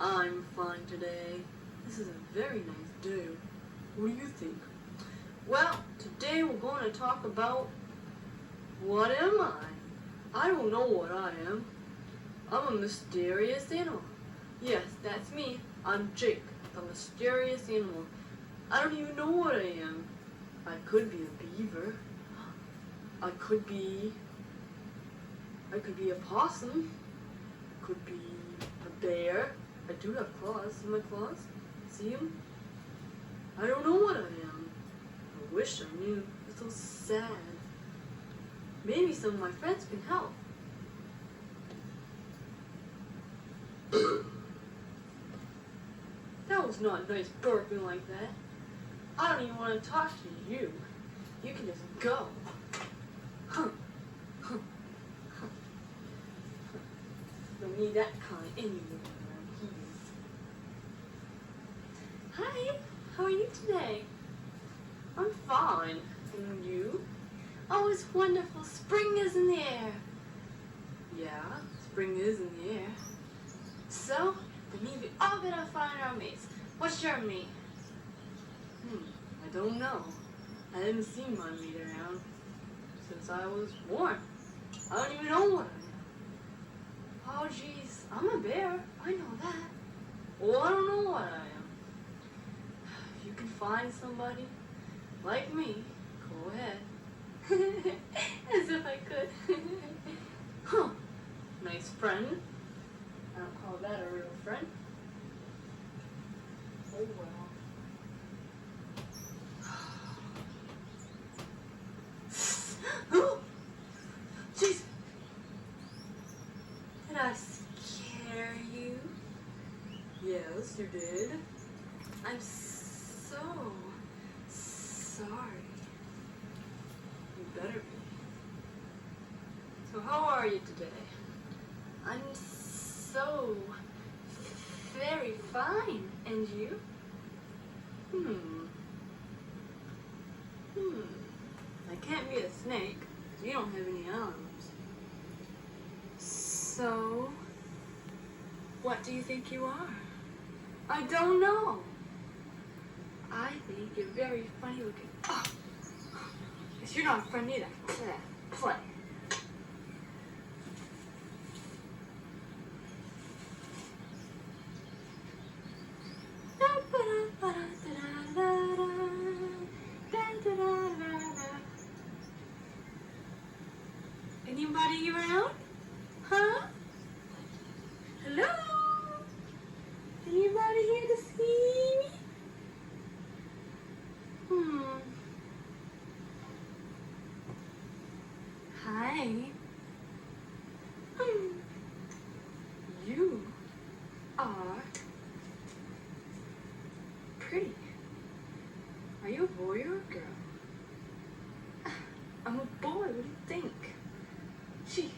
I'm fine today. This is a very nice day. What do you think? Well, today we're going to talk about what am I? I don't know what I am. I'm a mysterious animal. Yes, that's me. I'm Jake, the mysterious animal. I don't even know what I am. I could be a beaver. I could be a possum. I could be a bear. I do have claws. See my claws? See them? I don't know what I am. I wish I knew. It's so sad. Maybe some of my friends can help. That was not nice burping like that. I don't even want to talk to you. You can just go. Don't need that kind anywhere around here. Hi, how are you today? I'm fine. And you? Oh, it's wonderful. Spring is in the air. Yeah, spring is in the air. So, that means we all gotta find our mates. What's your mate? I don't know. I haven't seen my mate around since I was born. I don't even know what I am. Oh jeez, I'm a bear. I know that. Well, I don't know what I am. If you can find somebody like me, go ahead. As if I could. Huh. Nice friend. I don't call that a real friend. Oh well. Jeez! Did I scare you? Yes, you did. I'm so sorry. You better be. So how are you today? I'm so very fine. And you? I can't be a snake because you don't have any arms. So, what do you think you are? I don't know. I think you're very funny looking. Oh, because you're not friend either. Play. Anybody around? Huh? Hello? Anybody here to see me? Hi. You are pretty. Are you a boy or a girl? I'm a boy. What do you think? Jeez.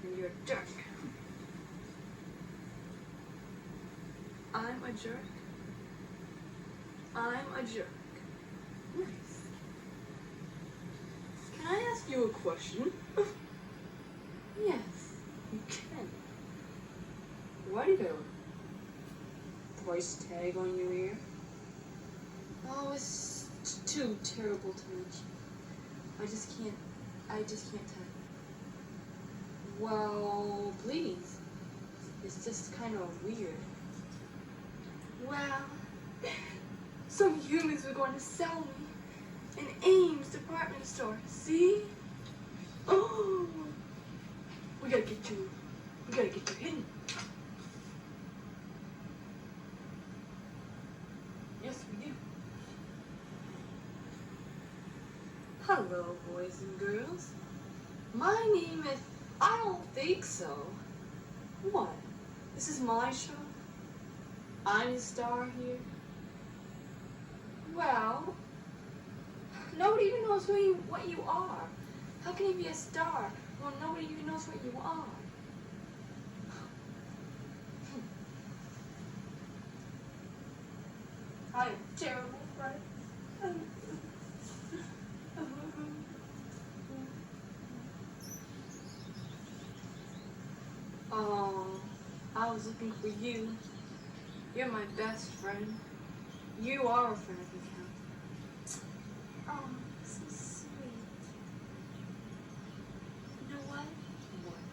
And you're a jerk. I'm a jerk. I'm a jerk. Nice. Can I ask you a question? Yes, you can. Why do you have a price tag on your ear? Oh, it's too terrible to mention. I just can't tell you. Well, please. It's just kind of weird. Well, some humans were going to sell me in Ames department store. See? Oh, we gotta get you hidden. Yes, we do. Hello, boys and girls. My name is... I don't think so. What? This is my show? I'm the star here? Well, nobody even knows what you are. How can you be a star? Well, nobody even knows what you are. I am terrible, friend. Oh, I was looking for you. You're my best friend. You are a friend of the count. Oh, so sweet. You know what? What?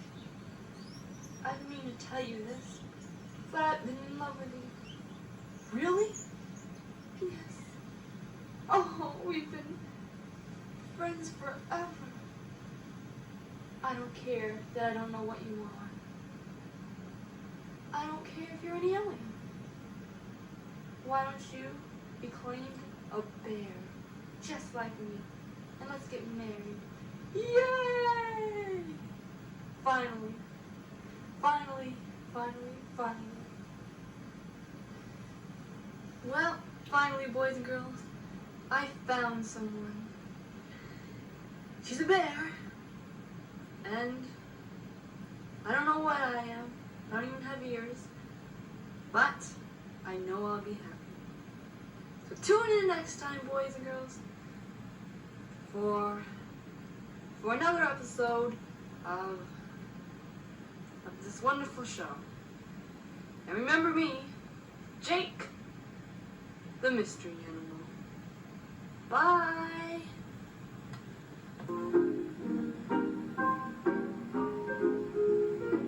I didn't mean to tell you this, but I've been in love with you. Really? Yes. Oh, we've been friends forever. I don't care that I don't know what you are. I don't care if you're an alien. Why don't you be claimed a bear, just like me, and let's get married. Yay! Finally. Finally, finally, finally. Well, finally, boys and girls, I found someone. She's a bear, and I don't know what I am. I don't even have ears, but I know I'll be happy. So tune in next time, boys and girls, for another episode of this wonderful show. And remember me, Jake, the mystery animal. Bye!